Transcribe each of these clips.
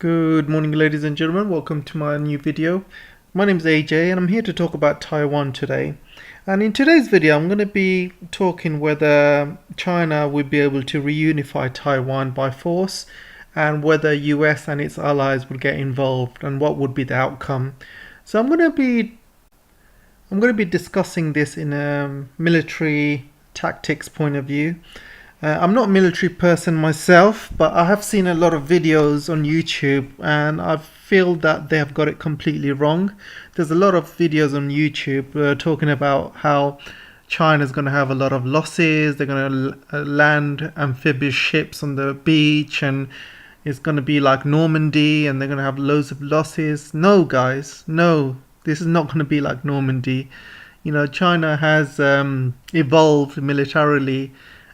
Good morning, ladies and gentlemen. Welcome to my new video. My name is AJ and I'm here to talk about Taiwan today. And in today's video, I'm going to be talking whether China would be able to reunify Taiwan by force and whether US and its allies would get involved and what would be the outcome. So I'm going to be discussing this in a military tactics point of view. I'm not a military person myself, but I have seen a lot of videos on YouTube and I feel that they have got it completely wrong. There's a lot of videos on YouTube talking about how China's going to have a lot of losses, they're going to land amphibious ships on the beach and it's going to be like Normandy and they're going to have loads of losses. No, guys, no, this is not going to be like Normandy. You know, China has evolved militarily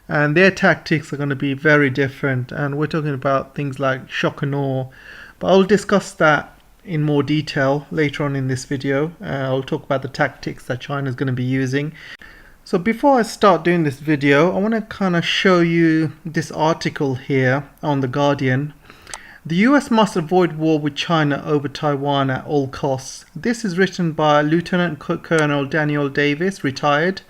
and their tactics are going to be very different, and we're talking about things like shock and awe, but I'll discuss that in more detail later on in this video. I'll talk about the tactics that China is going to be using. So before I start doing this video, I want to kind of show you this article here on The Guardian. The US must avoid war with China over Taiwan at all costs. This is written by Lieutenant Colonel Daniel Davis, retired.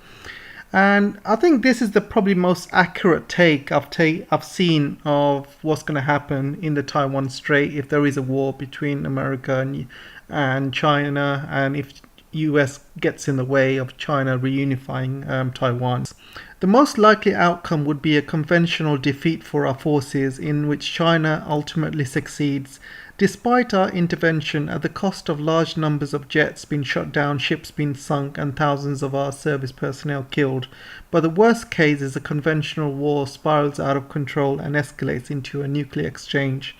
And I think this is the probably most accurate take I've seen of what's going to happen in the Taiwan Strait if there is a war between America and China, and if US gets in the way of China reunifying Taiwan. The most likely outcome would be a conventional defeat for our forces in which China ultimately succeeds, despite our intervention at the cost of large numbers of jets being shot down, ships being sunk and thousands of our service personnel killed. But the worst case is a conventional war spirals out of control and escalates into a nuclear exchange.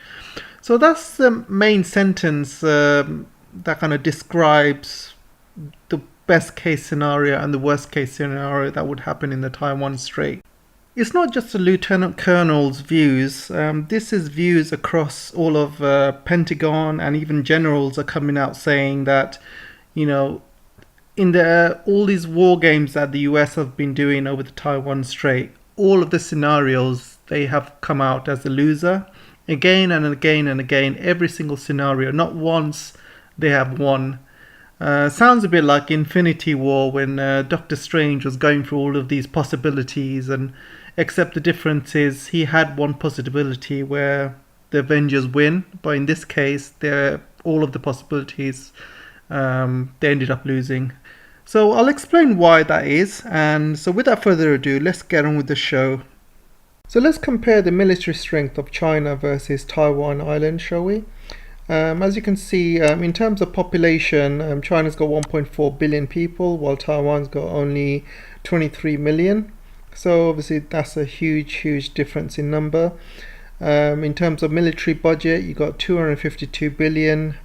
So that's the main sentence that kind of describes the best case scenario and the worst case scenario that would happen in the Taiwan Strait. It's not just the Lieutenant Colonel's views, this is views across all of Pentagon, and even generals are coming out saying that, you know, in all these war games that the US have been doing over the Taiwan Strait, all of the scenarios, they have come out as a loser again and again and again, every single scenario. Not once they have won. Sounds a bit like Infinity War when Doctor Strange was going through all of these possibilities, and except the difference is he had one possibility where the Avengers win, but in this case all of the possibilities they ended up losing. So I'll explain why that is, and so without further ado, let's get on with the show. So let's compare the military strength of China versus Taiwan Island, shall we? As you can see, in terms of population, China's got 1.4 billion people, while Taiwan's got only 23 million. So obviously that's a huge difference in number. In terms of military budget, you got 252 billion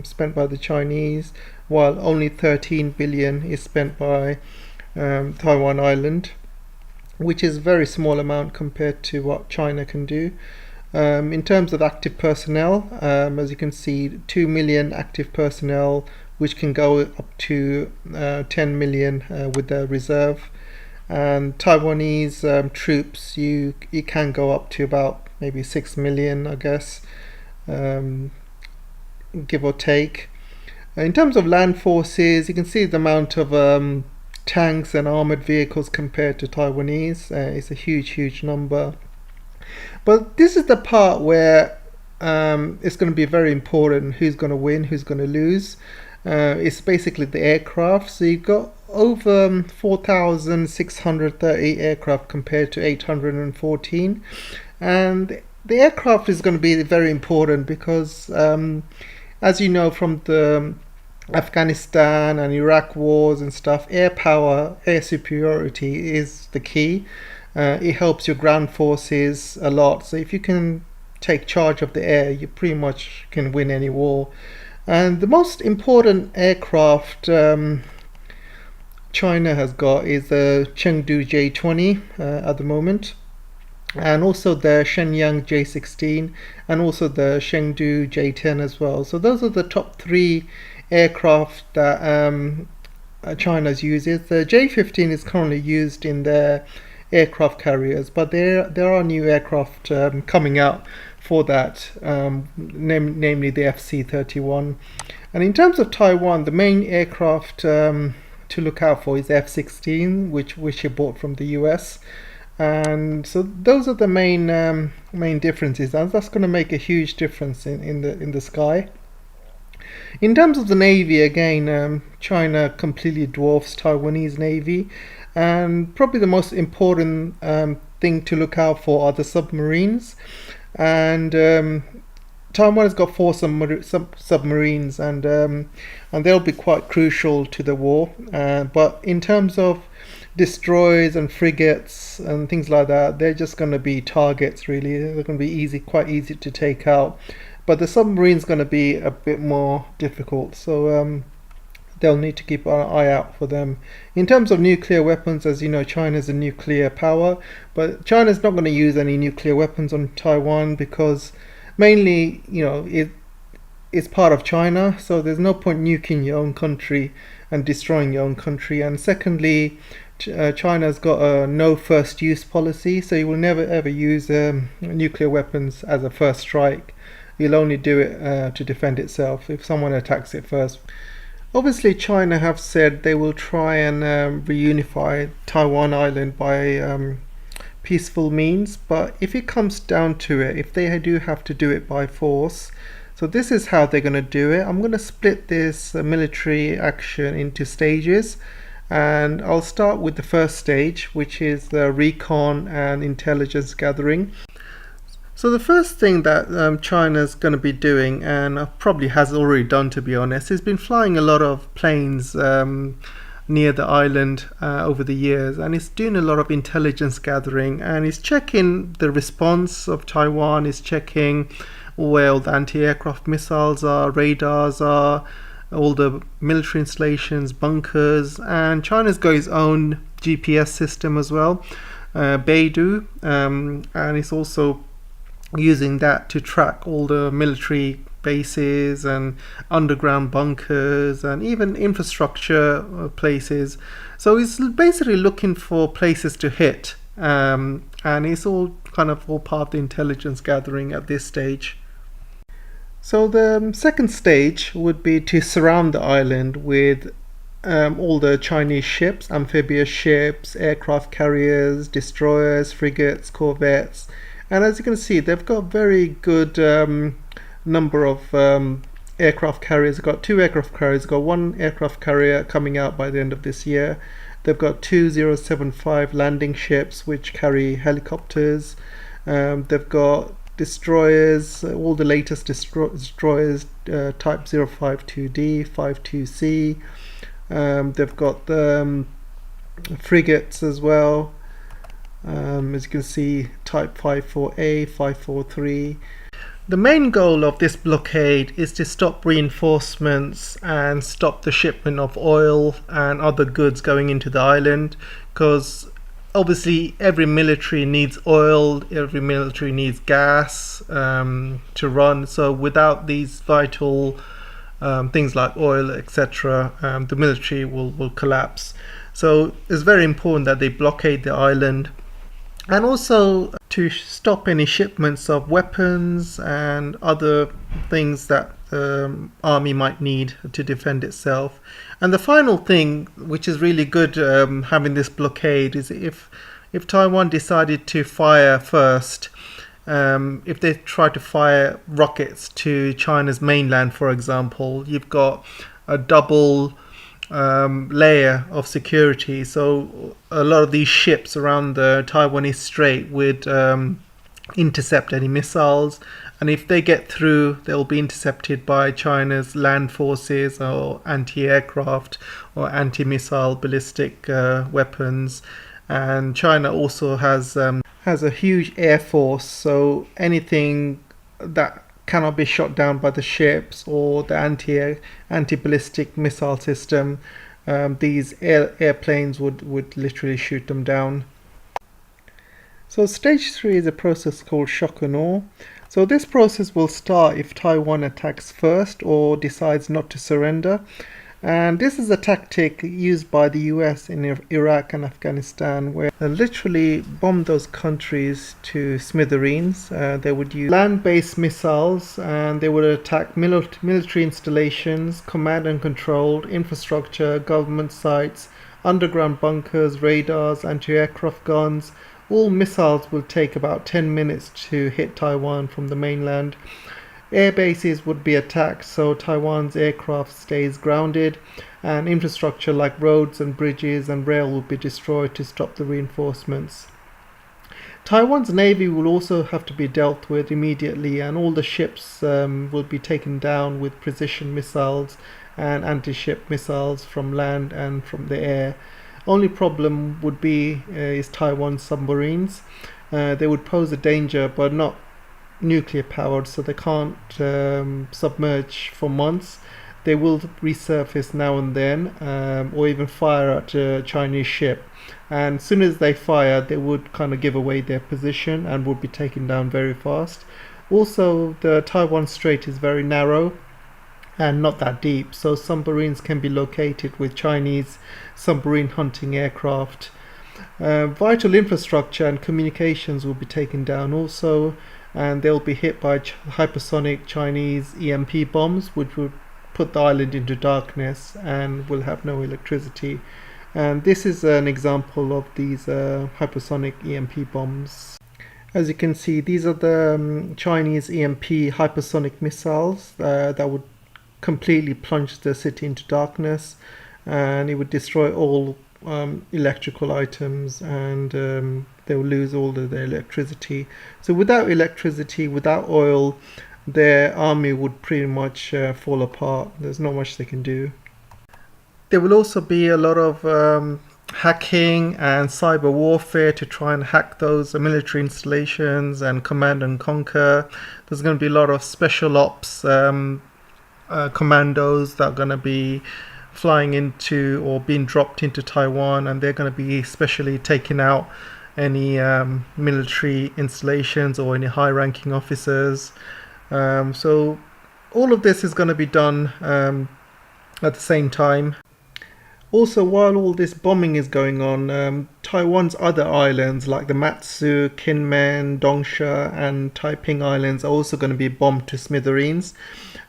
spent by the Chinese, while only 13 billion is spent by Taiwan Island, which is a very small amount compared to what China can do. In terms of active personnel, as you can see, 2 million active personnel, which can go up to 10 million with the reserve. And Taiwanese troops, you can go up to about maybe 6 million, I guess, give or take. In terms of land forces, you can see the amount of tanks and armored vehicles compared to Taiwanese. It's a huge number. But this is the part where it's going to be very important who's going to win, who's going to lose. It's basically the aircraft. So you've got over 4,630 aircraft compared to 814. And the aircraft is going to be very important because, as you know from the Afghanistan and Iraq wars and stuff, air power, air superiority is the key. It helps your ground forces a lot. So if you can take charge of the air, you pretty much can win any war. And the most important aircraft China has got is the Chengdu J-20 at the moment, and also the Shenyang J-16, and also the Chengdu J-10 as well. So those are the top three aircraft that China's uses. The J-15 is currently used in their aircraft carriers, but there are new aircraft coming out for that, namely the FC-31. And in terms of Taiwan, the main aircraft to look out for is the F-16, which it bought from the US. And so those are the main differences, and that's going to make a huge difference in the sky. In terms of the Navy, again, China completely dwarfs Taiwanese Navy, and probably the most important thing to look out for are the submarines. And Taiwan has got 4 submarines, and they'll be quite crucial to the war. But in terms of destroyers and frigates and things like that, they're just going to be targets, really. They're going to be quite easy to take out. But the submarine's going to be a bit more difficult, so they'll need to keep an eye out for them. In terms of nuclear weapons, as you know, China's a nuclear power, but China's not going to use any nuclear weapons on Taiwan because mainly, it's part of China, so there's no point nuking your own country and destroying your own country. And secondly, China's got a no first use policy, so you will never ever use nuclear weapons as a first strike. You'll only do it to defend itself if someone attacks it first. Obviously, China have said they will try and reunify Taiwan Island by peaceful means, but if it comes down to it, if they do have to do it by force, so this is how they're going to do it. I'm going to split this military action into stages, and I'll start with the first stage, which is the recon and intelligence gathering. So the first thing that China's going to be doing, and probably has already done to be honest, is been flying a lot of planes near the island over the years, and it's doing a lot of intelligence gathering, and it's checking the response of Taiwan, it's checking where all the anti-aircraft missiles are, radars are, all the military installations, bunkers, and China's got its own GPS system as well, Beidou, and it's also using that to track all the military bases and underground bunkers and even infrastructure places. So it's basically looking for places to hit, and it's all kind of all part of the intelligence gathering at this stage. So the second stage would be to surround the island with all the Chinese ships, amphibious ships, aircraft carriers, destroyers, frigates, corvettes. And as you can see, they've got a very good number of aircraft carriers. They've got 2 aircraft carriers. They've got 1 aircraft carrier coming out by the end of this year. They've got 2 075 landing ships which carry helicopters. They've got destroyers, all the latest destroyers, type 052D, 52C. They've got the frigates as well. As you can see, type 54A, 543. The main goal of this blockade is to stop reinforcements and stop the shipment of oil and other goods going into the island, because obviously every military needs oil, every military needs gas to run. So without these vital things like oil, etc., the military will collapse. So it's very important that they blockade the island, and also to stop any shipments of weapons and other things that the army might need to defend itself. And the final thing, which is really good having this blockade, is if Taiwan decided to fire first, if they try to fire rockets to China's mainland, for example, you've got a double layer of security. So a lot of these ships around the Taiwan Strait would intercept any missiles, and if they get through, they'll be intercepted by China's land forces or anti-aircraft or anti-missile ballistic weapons. And China also has a huge air force, so anything that cannot be shot down by the ships or the anti-ballistic missile system, these airplanes would literally shoot them down. So stage 3 is a process called shock and awe. So this process will start if Taiwan attacks first or decides not to surrender. And this is a tactic used by the US in Iraq and Afghanistan, where they literally bomb those countries to smithereens. They would use land-based missiles, and they would attack military installations, command and control, infrastructure, government sites, underground bunkers, radars, anti-aircraft guns. All missiles will take about 10 minutes to hit Taiwan from the mainland. Air bases would be attacked, so Taiwan's aircraft stays grounded, and infrastructure like roads and bridges and rail will be destroyed to stop the reinforcements. Taiwan's navy will also have to be dealt with immediately, and all the ships will be taken down with precision missiles and anti-ship missiles from land and from the air. Only problem would be is Taiwan submarines. They would pose a danger, but not nuclear powered, so they can't submerge for months. They will resurface now and then, or even fire at a Chinese ship, and as soon as they fire they would kind of give away their position and would be taken down very fast. Also, the Taiwan Strait is very narrow and not that deep, so submarines can be located with Chinese submarine hunting aircraft. Vital infrastructure and communications will be taken down also, and they'll be hit by hypersonic Chinese EMP bombs, which would put the island into darkness and will have no electricity. And this is an example of these hypersonic EMP bombs. As you can see, these are the Chinese EMP hypersonic missiles that would completely plunge the city into darkness, and it would destroy all electrical items, and they will lose all of their electricity. So without electricity, without oil, their army would pretty much fall apart. There's not much they can do. There will also be a lot of hacking and cyber warfare to try and hack those military installations and command and conquer. There's going to be a lot of special ops commandos that are going to be flying into or being dropped into Taiwan, and they're going to be specially taking out any military installations or any high-ranking officers. So all of this is going to be done at the same time. Also, while all this bombing is going on, Taiwan's other islands like the Matsu, Kinmen, Dongsha and Taiping Islands are also going to be bombed to smithereens.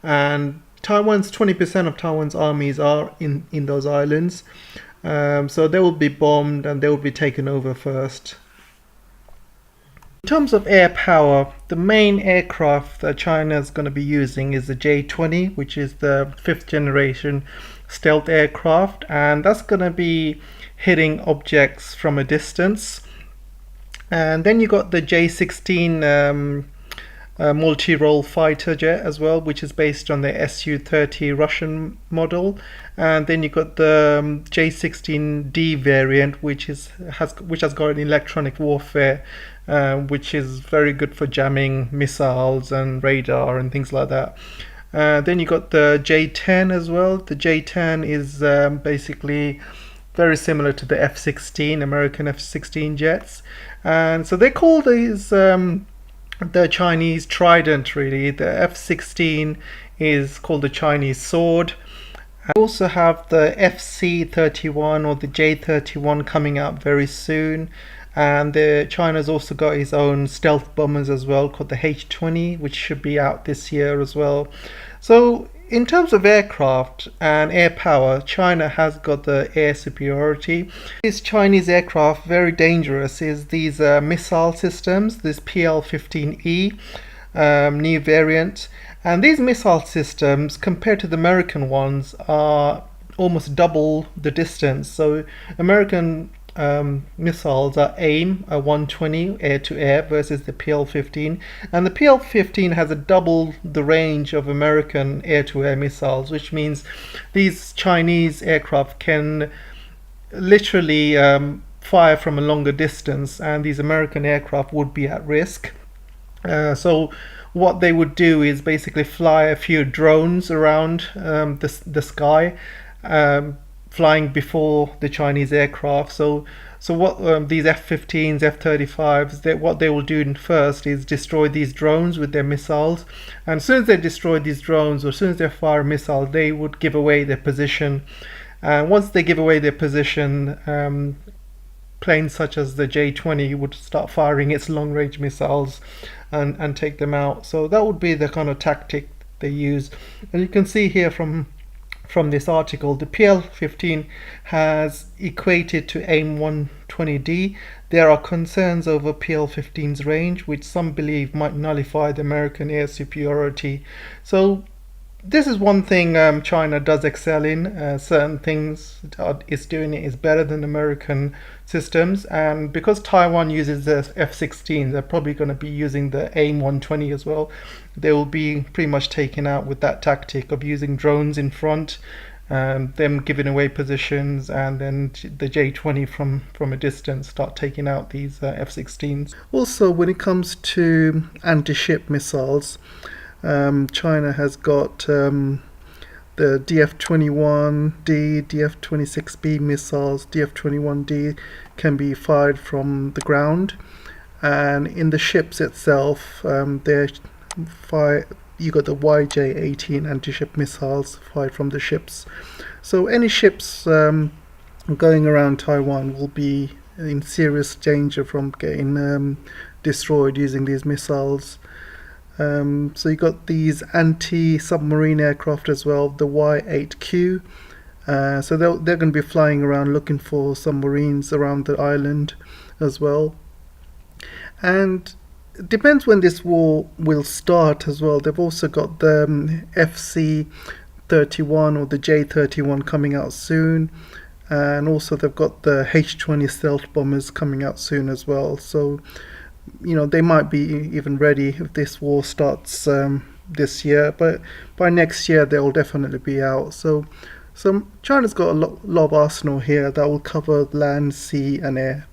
And 20% of Taiwan's armies are in those islands. So they will be bombed and they will be taken over first. In terms of air power, the main aircraft that China is going to be using is the J-20, which is the 5th generation stealth aircraft, and that's going to be hitting objects from a distance. And then you got the J-16 multi-role fighter jet as well, which is based on the Su-30 Russian model. And then you got the J-16D variant, which has got an electronic warfare, which is very good for jamming missiles and radar and things like that. Then you got the J-10 as well. The J-10 is basically very similar to the F-16, American F-16 jets. And so they call these the Chinese Trident, really. The F-16 is called the Chinese Sword. We also have the FC-31 or the J-31 coming out very soon. And China's also got its own stealth bombers as well, called the H-20, which should be out this year as well. So in terms of aircraft and air power, China has got the air superiority. This Chinese aircraft, very dangerous, is these missile systems, this PL-15E new variant. And these missile systems, compared to the American ones, are almost double the distance. So American missiles are AIM, a 120 air-to-air versus the PL-15, and the PL-15 has a double the range of American air-to-air missiles, which means these Chinese aircraft can literally fire from a longer distance, and these American aircraft would be at risk. So what they would do is basically fly a few drones around the sky, flying before the Chinese aircraft. So So what these F-15s, F-35s, what they will do first is destroy these drones with their missiles. And as soon as they destroy these drones, or as soon as they fire a missile, they would give away their position. And once they give away their position, planes such as the J-20 would start firing its long-range missiles and take them out. So that would be the kind of tactic they use. And you can see here from this article, the PL-15 has equated to AIM-120D. There are concerns over PL-15's range, which some believe might nullify the American air superiority. So this is one thing China does excel in. Certain things it's doing it is better than American systems, and because Taiwan uses the F-16, they're probably going to be using the AIM-120 as well. They will be pretty much taken out with that tactic of using drones in front, them giving away positions, and then the J-20 from a distance start taking out these F-16s. Also, when it comes to anti-ship missiles, China has got the DF-21D, DF-26B missiles. DF-21D can be fired from the ground, and in the ships itself, you got the YJ-18 anti-ship missiles fired from the ships. So any ships going around Taiwan will be in serious danger from getting destroyed using these missiles. So you got these anti-submarine aircraft as well, the Y-8Q. So they're going to be flying around looking for submarines around the island as well. And it depends when this war will start as well. They've also got the FC-31 or the J-31 coming out soon. And also they've got the H-20 stealth bombers coming out soon as well. So they might be even ready if this war starts this year, but by next year they'll definitely be out. So China's got a lot of arsenal here that will cover land, sea and air.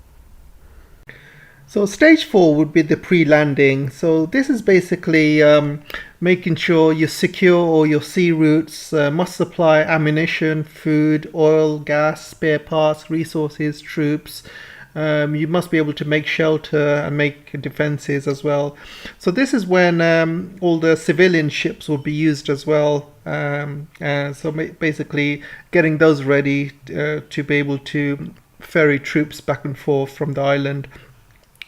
So stage 4 would be the pre-landing. So this is basically making sure you secure all your sea routes, must supply ammunition, food, oil, gas, spare parts, resources, troops. You must be able to make shelter and make defenses as well. So this is when all the civilian ships will be used as well. So basically getting those ready to be able to ferry troops back and forth from the island.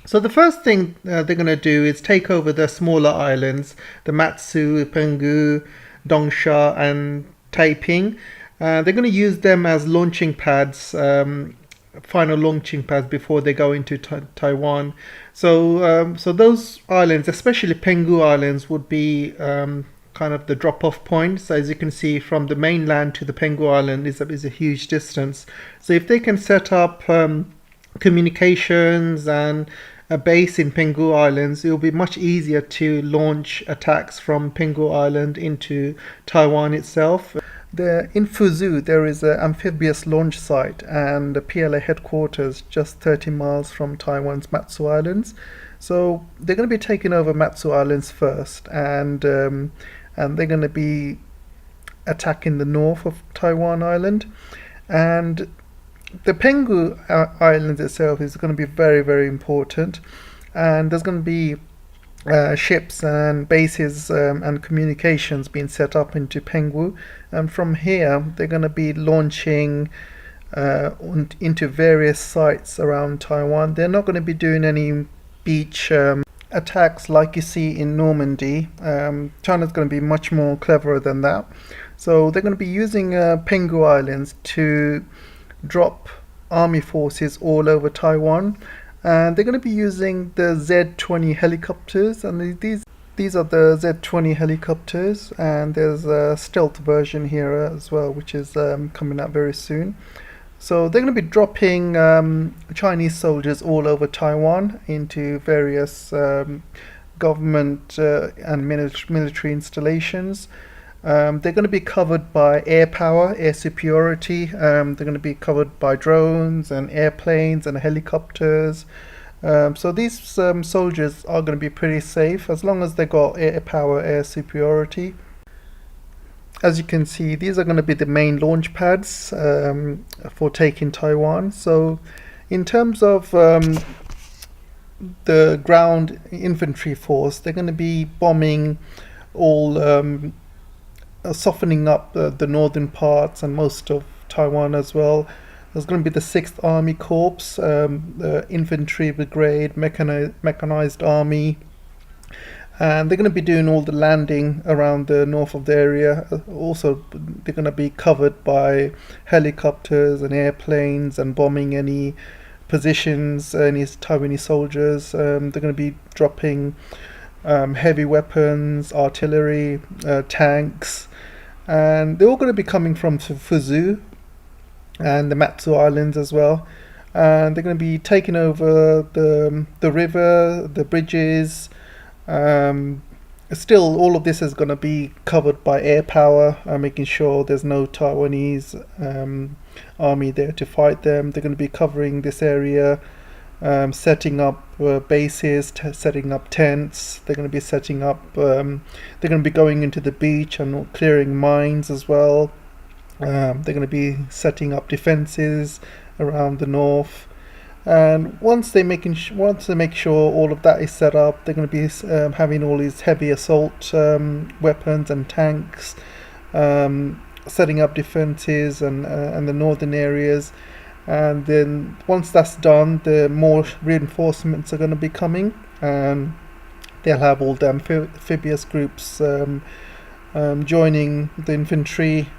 So the first thing they're going to do is take over the smaller islands, the Matsu, Penghu, Dongsha and Taiping. They're going to use them as launching pads, final launching pads before they go into Taiwan. So those islands, especially Penghu Islands, would be kind of the drop-off points. As you can see, from the mainland to the Penghu Island is a huge distance. So if they can set up communications and a base in Penghu Islands, it will be much easier to launch attacks from Penghu Island into Taiwan itself. In Fuzhou, there is an amphibious launch site and a PLA headquarters just 30 miles from Taiwan's Matsu Islands. So they're going to be taking over Matsu Islands first, and they're going to be attacking the north of Taiwan Island. And the Penghu Islands itself is going to be very, very important, and there's going to be ships and bases and communications being set up into Penghu, and from here they're going to be launching into various sites around Taiwan. They're not going to be doing any beach attacks like you see in Normandy. China's going to be much more cleverer than that. So they're going to be using Penghu Islands to drop army forces all over Taiwan, and they're going to be using the Z-20 helicopters, and these are the Z-20 helicopters, and there's a stealth version here as well, which is coming out very soon. So they're going to be dropping Chinese soldiers all over Taiwan into various government and military installations. They're going to be covered by air power, air superiority. They're going to be covered by drones and airplanes and helicopters. So these soldiers are going to be pretty safe as long as they got air power, air superiority. As you can see, these are going to be the main launch pads for taking Taiwan. So In terms of the ground infantry force, they're going to be bombing all, softening up the northern parts and most of Taiwan as well. There's going to be the 6th Army Corps, the Infantry Brigade, Mechanized Army, and they're going to be doing all the landing around the north of the area. Also, they're going to be covered by helicopters and airplanes and bombing any positions, any Taiwanese soldiers. They're going to be dropping heavy weapons, artillery, tanks, and they're all going to be coming from Fuzhou and the Matsu Islands as well. And they're going to be taking over the river, the bridges. Still, all of this is going to be covered by air power, making sure there's no Taiwanese army there to fight them. They're going to be covering this area, setting up bases, setting up tents. They're going to be setting up, they're going to be going into the beach and clearing mines as well. They're going to be setting up defenses around the north. And once they make sure all of that is set up, they're going to be having all these heavy assault weapons and tanks, setting up defenses and the northern areas. And then once that's done, the more reinforcements are going to be coming, and they'll have all the amphibious groups joining the infantry,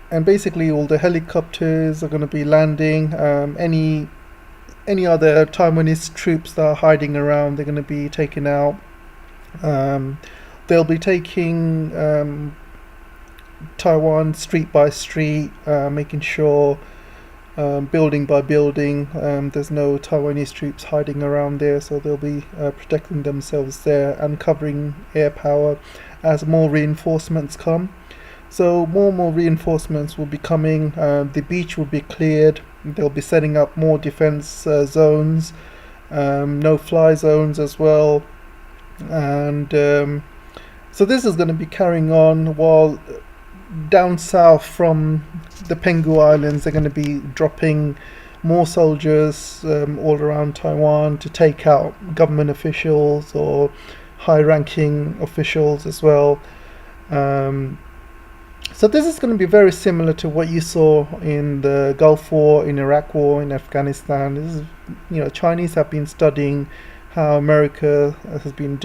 and basically all the helicopters are going to be landing. Any other Taiwanese troops that are hiding around, they're going to be taken out. They'll be taking Taiwan street by street, making sure building by building there's no Taiwanese troops hiding around there, so they'll be protecting themselves there and covering air power as more reinforcements come. So more and more reinforcements will be coming. The beach will be cleared. They'll be setting up more defense zones, no-fly zones as well, and so this is going to be carrying on. While down south from the Penghu Islands, they're going to be dropping more soldiers all around Taiwan to take out government officials or high-ranking officials as well. So this is going to be very similar to what you saw in the Gulf War, in Iraq War, in Afghanistan. This is, Chinese have been studying how America has been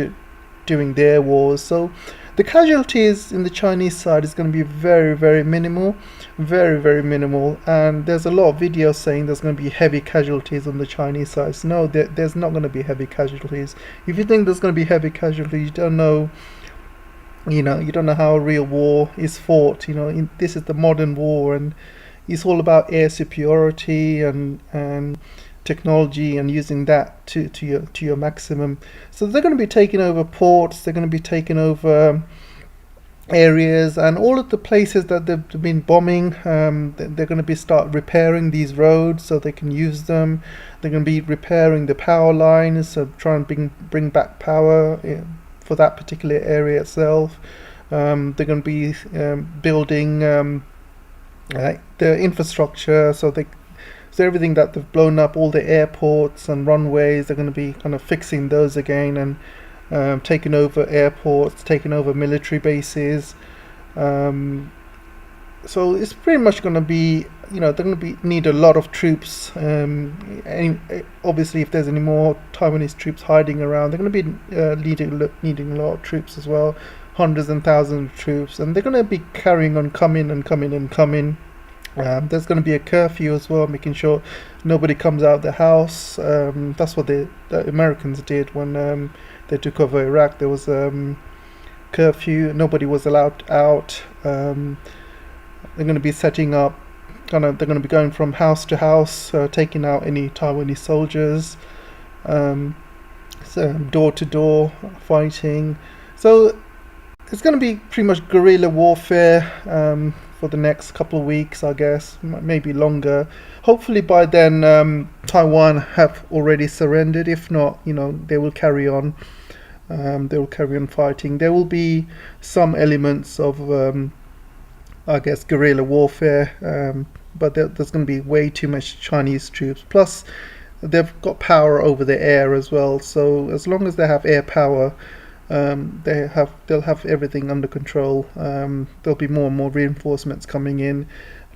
doing their wars. So the casualties in the Chinese side is going to be very, very minimal, very, very minimal. And there's a lot of videos saying there's going to be heavy casualties on the Chinese side. So no, there's not going to be heavy casualties. If you think there's going to be heavy casualties, you don't know. You don't know how a real war is fought. This is the modern war, and it's all about air superiority and technology and using that to your maximum. So they're going to be taking over ports. They're going to be taking over areas, and all of the places that they've been bombing. They're going to be start repairing these roads so they can use them. They're going to be repairing the power lines, so try and bring back power for that particular area itself. They're going to be building the infrastructure, so everything that they've blown up, all the airports and runways, they're going to be kind of fixing those again and taking over airports, taking over military bases. So it's pretty much going to be, they're going to need a lot of troops. Obviously, if there's any more Taiwanese troops hiding around, they're going to be needing a lot of troops as well, hundreds and thousands of troops, and they're going to be carrying on coming. There's going to be a curfew as well, making sure nobody comes out of the house. That's what the Americans did when they took over Iraq. There was curfew, nobody was allowed out. They're going to be setting up, they're going to be going from house to house, taking out any Taiwanese soldiers, so door to door fighting. So it's going to be pretty much guerrilla warfare for the next couple of weeks, I guess, maybe longer. Hopefully by then Taiwan have already surrendered. If not, they will carry on. They will carry on fighting. There will be some elements of I guess, guerrilla warfare. But there's going to be way too much Chinese troops. Plus, they've got power over the air as well. So as long as they have air power, they'll have everything under control. There'll be more and more reinforcements coming in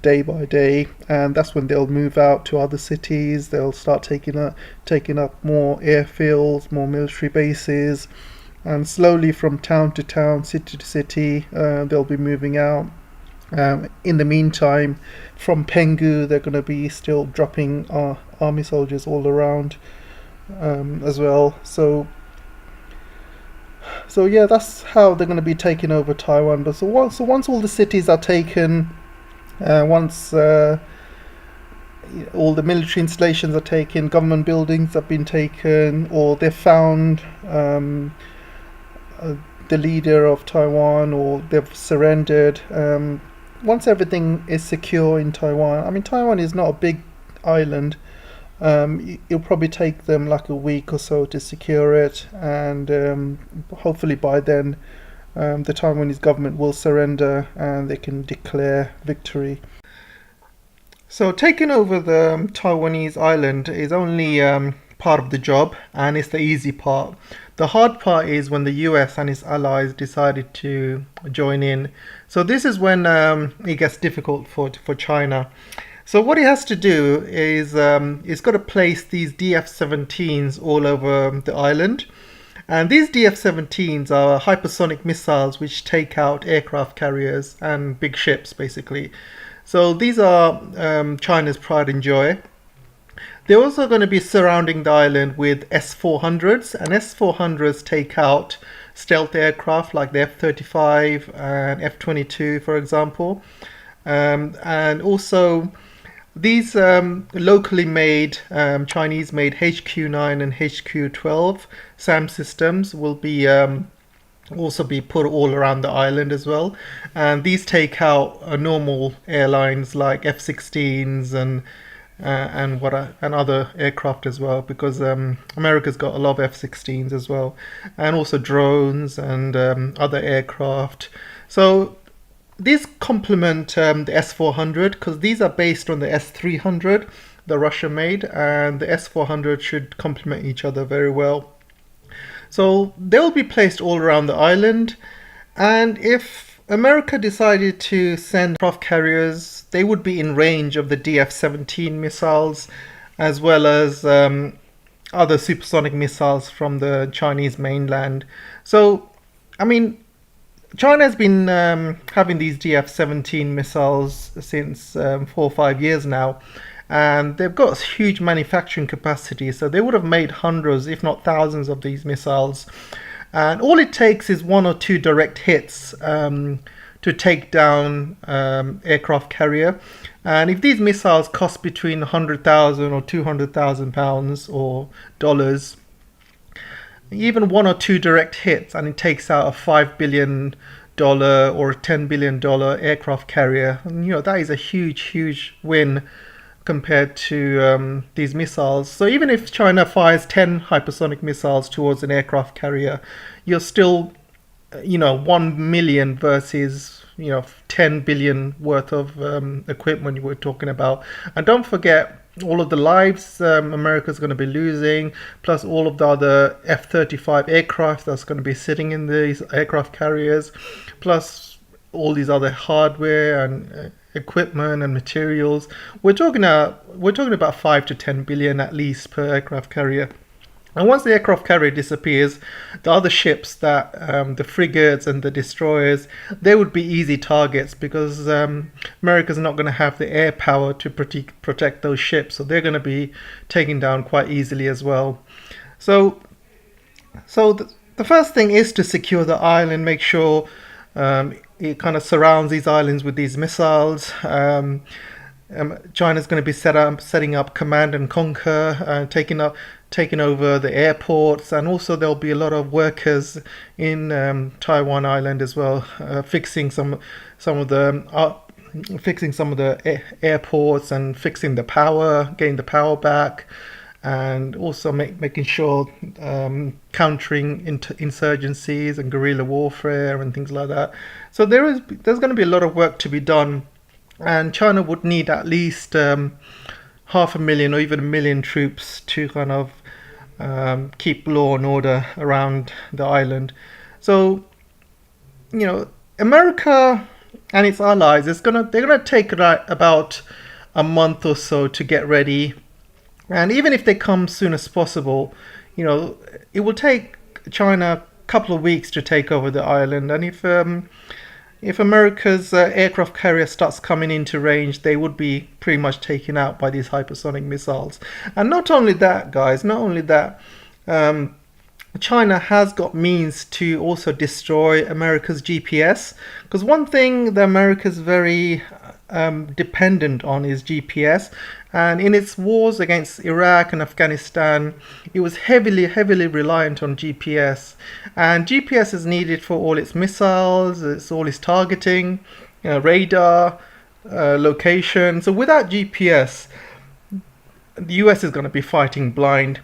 day by day, and that's when they'll move out to other cities. They'll start taking up more airfields, more military bases, and slowly from town to town, city to city, they'll be moving out. In the meantime, from Penghu, they're going to be still dropping army soldiers all around as well. So yeah, that's how they're going to be taking over Taiwan. But once all the cities are taken, once all the military installations are taken, government buildings have been taken, or they've found the leader of Taiwan, or they've surrendered. Once everything is secure in Taiwan, I mean, Taiwan is not a big island. It'll probably take them like a week or so to secure it, and hopefully by then the Taiwanese government will surrender and they can declare victory. So taking over the Taiwanese island is only part of the job, and it's the easy part. The hard part is when the US and its allies decided to join in. So this is when it gets difficult for China. So what he has to do is he's got to place these DF-17s all over the island. And these DF-17s are hypersonic missiles which take out aircraft carriers and big ships, basically. So these are China's pride and joy. They're also going to be surrounding the island with S-400s, and S-400s take out stealth aircraft like the F-35 and F-22, for example. And also these locally made, Chinese-made HQ-9 and HQ-12 SAM systems will be also be put all around the island as well. And these take out normal airlines like F-16s and other aircraft as well, because America's got a lot of F-16s as well, and also drones and other aircraft. So these complement the S-400, because these are based on the S-300 the Russia made, and the S-400 should complement each other very well. So they'll be placed all around the island, and if America decided to send aircraft carriers, they would be in range of the DF-17 missiles, as well as other supersonic missiles from the Chinese mainland. So, I mean, China has been having these DF-17 missiles since 4 or 5 years now, and they've got huge manufacturing capacity, so they would have made hundreds, if not thousands, of these missiles. And all it takes is 1 or 2 direct hits to take down aircraft carrier. And if these missiles cost between 100,000 or 200,000 pounds or dollars, even 1 or 2 direct hits, and it takes out a $5 billion or a $10 billion aircraft carrier. And, that is a huge win compared to these missiles. So even if China fires 10 hypersonic missiles towards an aircraft carrier, you're still, 1 million versus, 10 billion worth of equipment we're talking about. And don't forget all of the lives America's going to be losing, plus all of the other F-35 aircraft that's going to be sitting in these aircraft carriers, plus all these other hardware and equipment and materials. We're talking about 5 to 10 billion at least per aircraft carrier. And once the aircraft carrier disappears, the other ships, that the frigates and the destroyers, they would be easy targets, because America's not going to have the air power to protect those ships, so they're going to be taken down quite easily as well. So the first thing is to secure the island, make sure it kind of surrounds these islands with these missiles. China's going to be setting up command and conquer, taking over the airports, and also there'll be a lot of workers in Taiwan Island as well, fixing some of the airports and fixing the power, getting the power back, and also making sure countering insurgencies and guerrilla warfare and things like that. So there's going to be a lot of work to be done, and China would need at least 500,000 or even 1 million troops to kind of keep law and order around the island. So, America and its allies, they're gonna take about a month or so to get ready, and even if they come as soon as possible, it will take China a couple of weeks to take over the island. And if America's aircraft carrier starts coming into range, they would be pretty much taken out by these hypersonic missiles. And not only that, guys, China has got means to also destroy America's GPS, because one thing that America is very dependent on is GPS. And in its wars against Iraq and Afghanistan, it was heavily reliant on GPS. And GPS is needed for all its missiles, all its targeting, radar, location. So without GPS, the US is going to be fighting blind.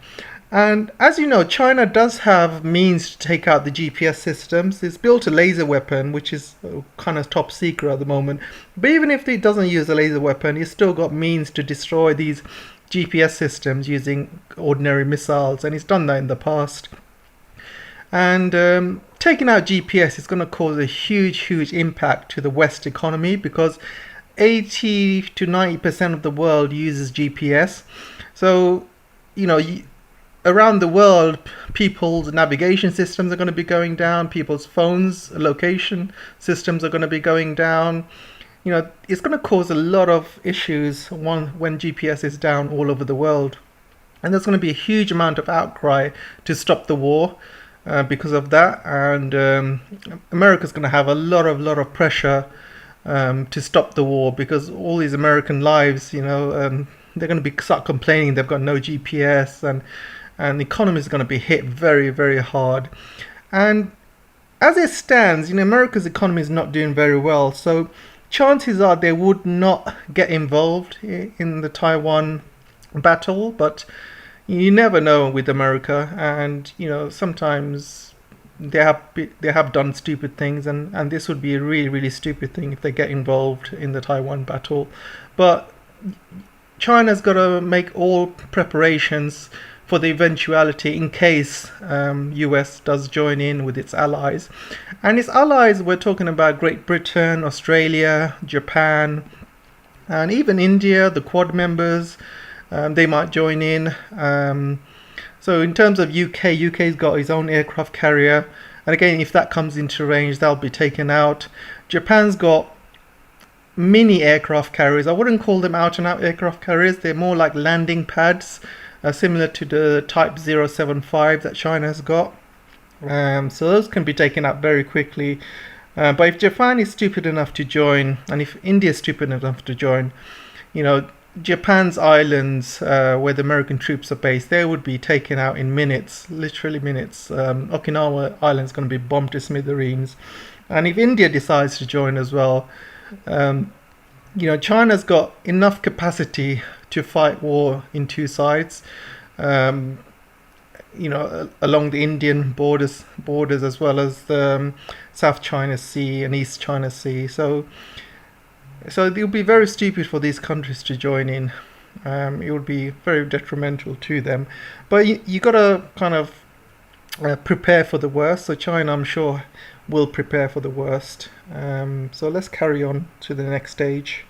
And as you know, China does have means to take out the GPS systems. It's built a laser weapon, which is kind of top secret at the moment. But even if it doesn't use a laser weapon, it's still got means to destroy these GPS systems using ordinary missiles. And it's done that in the past. And taking out GPS is going to cause a huge impact to the West economy, because 80 to 90% of the world uses GPS. So, around the world, people's navigation systems are going to be going down. People's phones, location systems are going to be going down. It's going to cause a lot of issues when GPS is down all over the world. And there's going to be a huge amount of outcry to stop the war because of that. And America's going to have a lot of pressure to stop the war, because all these American lives, they're going to start complaining they've got no GPS, and the economy is going to be hit very hard. And as it stands, America's economy is not doing very well. So chances are they would not get involved in the Taiwan battle. But you never know with America, and sometimes they have done stupid things, and this would be a really stupid thing if they get involved in the Taiwan battle. But China's got to make all preparations for the eventuality in case US does join in with its allies. And its allies, we're talking about Great Britain, Australia, Japan, and even India, the Quad members, they might join in. So in terms of UK's got its own aircraft carrier, and again, if that comes into range, that'll be taken out. Japan's got mini aircraft carriers. I wouldn't call them out and out aircraft carriers. They're more like landing pads, similar to the Type 075 that China has got. So those can be taken out very quickly. But if Japan is stupid enough to join, and if India is stupid enough to join, Japan's islands, where the American troops are based, they would be taken out in minutes, literally minutes. Okinawa Island is going to be bombed to smithereens. And if India decides to join as well, China's got enough capacity to fight war in two sides, along the Indian borders as well as the South China Sea and East China Sea. So it would be very stupid for these countries to join in. It would be very detrimental to them. But you got to kind of prepare for the worst. So China, I'm sure, will prepare for the worst. So let's carry on to the next stage.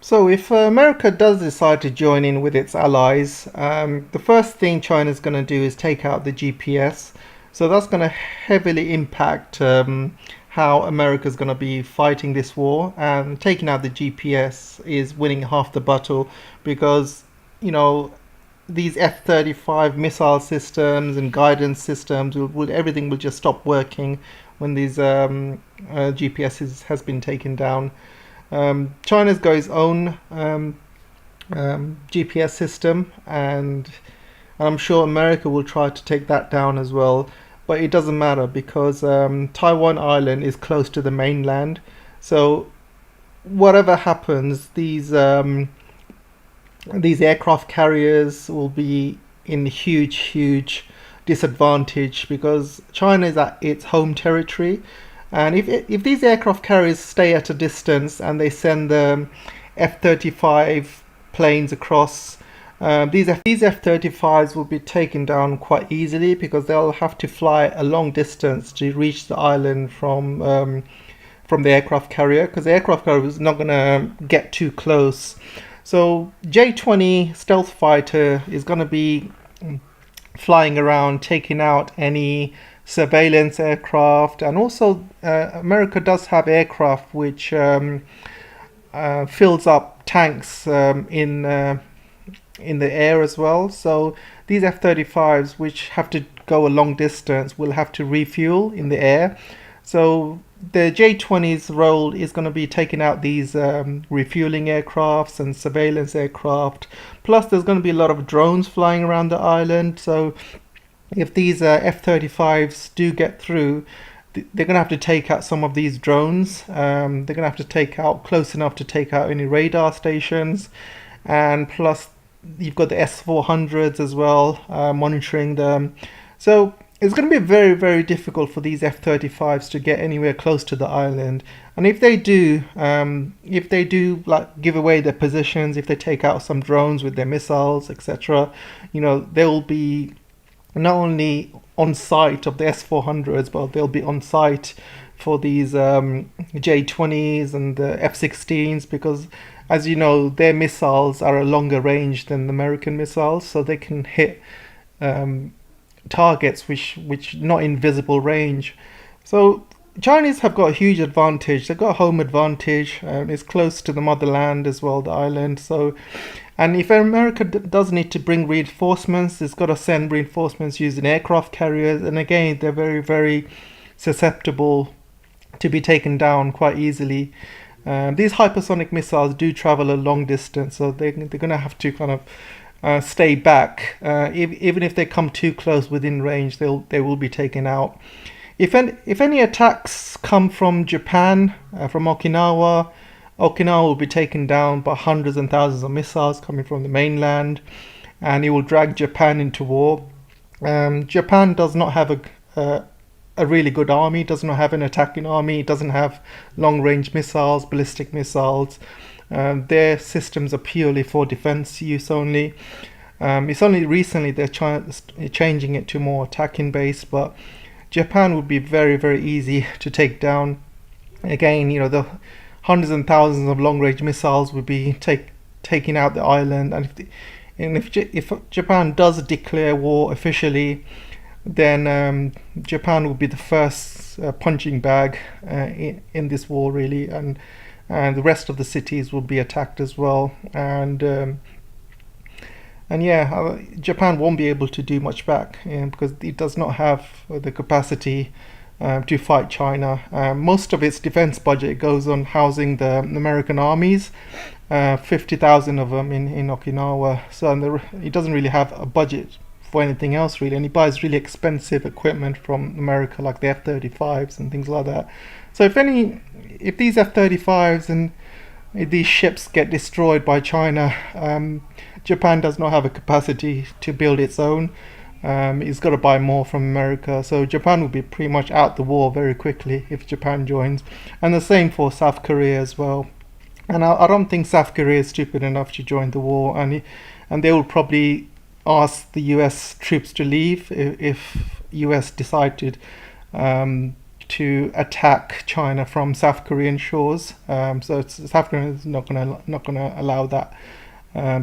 So if America does decide to join in with its allies, the first thing China's going to do is take out the GPS. So that's going to heavily impact how America's going to be fighting this war. And taking out the GPS is winning half the battle, because, these F-35 missile systems and guidance systems, everything will just stop working when these GPS has been taken down. China's got its own GPS system, and I'm sure America will try to take that down as well. But it doesn't matter, because Taiwan Island is close to the mainland. So whatever happens, these aircraft carriers will be in huge disadvantage because China is at its home territory, and if these aircraft carriers stay at a distance and they send the F-35 planes across, these F-35s will be taken down quite easily because they'll have to fly a long distance to reach the island from the aircraft carrier, because the aircraft carrier is not going to get too close. So J-20 stealth fighter is going to be flying around, taking out any surveillance aircraft, and also America does have aircraft which fills up tanks in the air as well. So these F-35s, which have to go a long distance, will have to refuel in the air. So the J-20's role is going to be taking out these refueling aircrafts and surveillance aircraft. Plus, there's going to be a lot of drones flying around the island. So if these F-35s do get through, they're going to have to take out some of these drones. They're going to have to take out close enough to take out any radar stations. And plus, you've got the S-400s as well, monitoring them. So it's going to be very difficult for these F-35s to get anywhere close to the island. And if they do like give away their positions, if they take out some drones with their missiles, etc., they will be not only on site of the S-400s, but they'll be on site for these J-20s and the F-16s, because as you know, their missiles are a longer range than the American missiles, so they can hit targets which not in visible range. So Chinese have got a huge advantage. They've got a home advantage. It's close to the motherland as well, the island. So, and if America does need to bring reinforcements, it's got to send reinforcements using aircraft carriers. And again, they're very susceptible to be taken down quite easily. These hypersonic missiles do travel a long distance, so they're going to have to kind of stay back. Even if they come too close within range, they will be taken out. If any attacks come from Japan, from Okinawa will be taken down by hundreds and thousands of missiles coming from the mainland, and it will drag Japan into war. Japan does not have a really good army, does not have an attacking army, it doesn't have long-range missiles, ballistic missiles. Their systems are purely for defense use only. It's only recently they're changing it to more attacking base, but Japan would be very easy to take down. Again, the hundreds and thousands of long-range missiles would be taking out the island, and if Japan does declare war officially, then Japan will be the first punching bag in this war, really, and the rest of the cities will be attacked as well. And yeah, Japan won't be able to do much back because it does not have the capacity to fight China. Most of its defense budget goes on housing the American armies, 50,000 of them in Okinawa. So it doesn't really have a budget for anything else, really, and it buys really expensive equipment from America, like the F-35s and things like that. So if these F-35s and these ships get destroyed by China, Japan does not have a capacity to build its own. It's got to buy more from America. So Japan will be pretty much out the war very quickly if Japan joins. And the same for South Korea as well. And I don't think South Korea is stupid enough to join the war. And they will probably ask the US troops to leave if US decided to attack China from South Korean shores. So South Korea is not gonna allow that.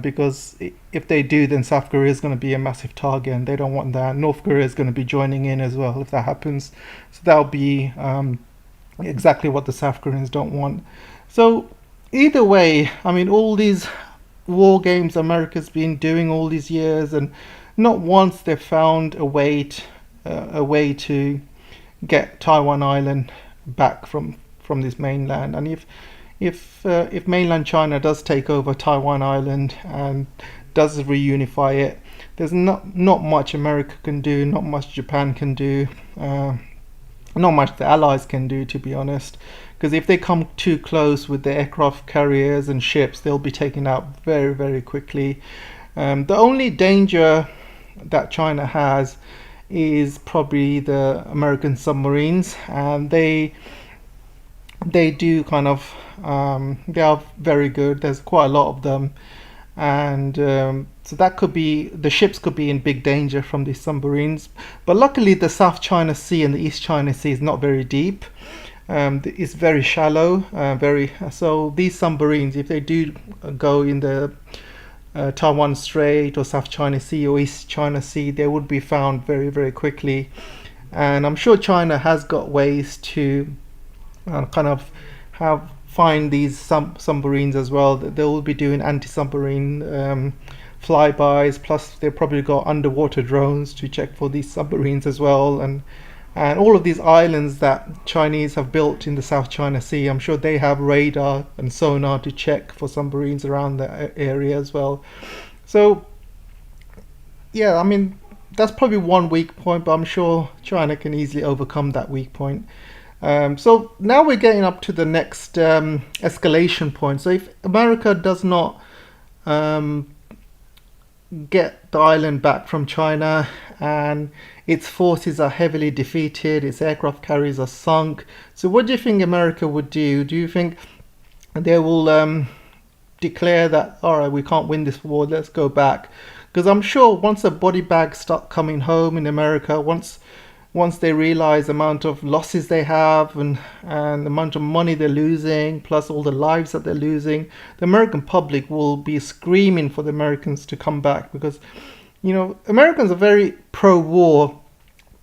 Because if they do, then South Korea is going to be a massive target, and they don't want that. North Korea is going to be joining in as well if that happens. So that'll be exactly what the South Koreans don't want. So either way, I mean, all these war games America's been doing all these years, and not once they've found a way to get Taiwan Island back from this mainland. And if mainland China does take over Taiwan Island and does reunify it, there's not much America can do, not much Japan can do, not much the Allies can do, to be honest. Because if they come too close with the aircraft carriers and ships, they'll be taken out very quickly. The only danger that China has is probably the American submarines, and they do kind of they are very good. There's quite a lot of them, and so that could be, the ships could be in big danger from these submarines. But luckily, the South China Sea and the East China Sea is not very deep. It's very shallow. Very so these submarines, if they do go in the Taiwan Strait or South China Sea or East China Sea, they would be found very, very quickly. And I'm sure China has got ways to kind of find these submarines as well. They will be doing anti-submarine flybys. Plus, they've probably got underwater drones to check for these submarines as well. And all of these islands that Chinese have built in the South China Sea, I'm sure they have radar and sonar to check for submarines around the area as well. So, yeah, I mean, that's probably one weak point, but I'm sure China can easily overcome that weak point. So now we're getting up to the next escalation point. So if America does not get the island back from China, and its forces are heavily defeated, its aircraft carriers are sunk, so what do you think America would do? Do you think they will declare that, all right, we can't win this war, let's go back? Because I'm sure once the body bags start coming home in America, once they realize the amount of losses they have and the amount of money they're losing, plus all the lives that they're losing, the American public will be screaming for the Americans to come back. Because, you know, Americans are very pro-war,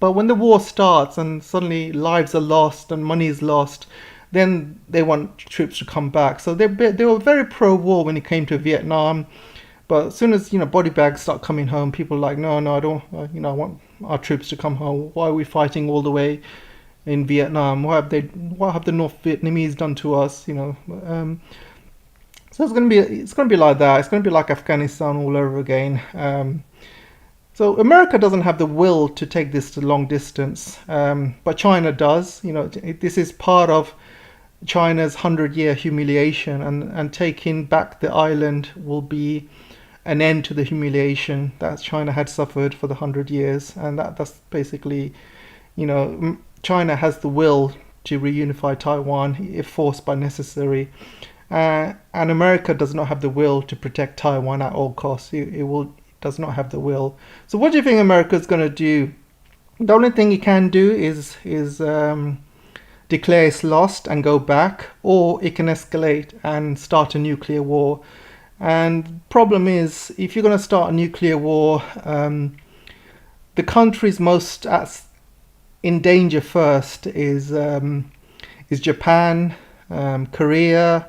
but when the war starts and suddenly lives are lost and money is lost, then they want troops to come back. So they were very pro-war when it came to Vietnam. But as soon as, you know, body bags start coming home, people are like, no, I don't, you know, I want our troops to come home. Why are we fighting all the way in Vietnam? What have the North Vietnamese done to us? You know, so it's gonna be like that. It's gonna be like Afghanistan all over again. So America doesn't have the will to take this to long distance, but China does. You know, this is part of China's 100-year humiliation, and taking back the island will be an end to the humiliation that China had suffered for the 100 years. And that's basically, you know, China has the will to reunify Taiwan if forced by necessary. And America does not have the will to protect Taiwan at all costs. It does not have the will. So what do you think America is going to do? The only thing it can do is declare it's lost and go back, or it can escalate and start a nuclear war. And problem is, if you're going to start a nuclear war, the countries most in danger first is Japan, Korea,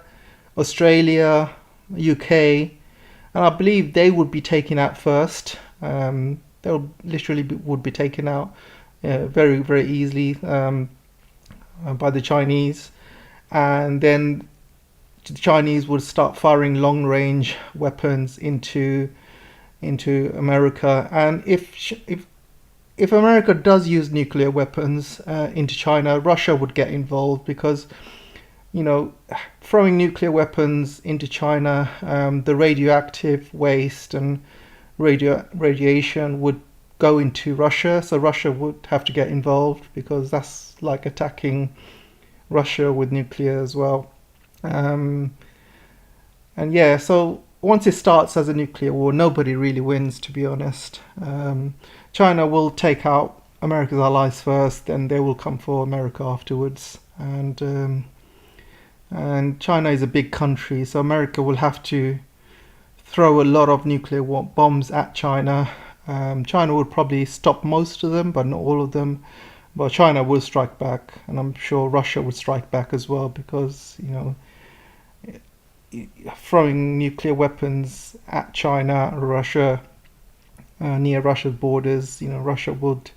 Australia, UK, and I believe they would be taken out first. They would be taken out very, very easily by the Chinese, and then the Chinese would start firing long-range weapons into America. And if America does use nuclear weapons into China, Russia would get involved, because, you know, throwing nuclear weapons into China, the radioactive waste and radiation would go into Russia, so Russia would have to get involved, because that's like attacking Russia with nuclear as well. And yeah, so once it starts as a nuclear war, nobody really wins, to be honest. China will take out America's allies first, then they will come for America afterwards. And China is a big country, so America will have to throw a lot of nuclear bombs at China. China would probably stop most of them, but not all of them. But China will strike back, and I'm sure Russia would strike back as well, because, you know, throwing nuclear weapons at China, Russia, near Russia's borders, you know, Russia would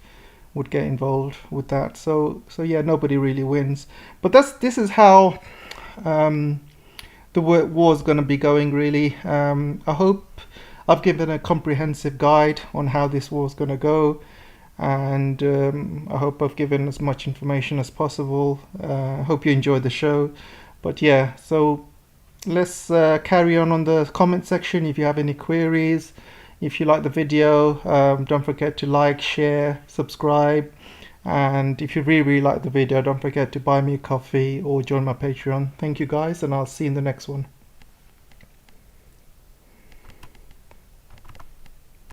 get involved with that. So yeah, nobody really wins. But this is how the war is going to be going, really. I hope I've given a comprehensive guide on how this war is going to go, and I hope I've given as much information as possible. I hope you enjoyed the show. But yeah, so let's carry on the comment section. If you have any queries, If you like the video, don't forget to like, share, subscribe. And if you really like the video, don't forget to buy me a coffee or join my Patreon. Thank you guys, and I'll see you in the next one.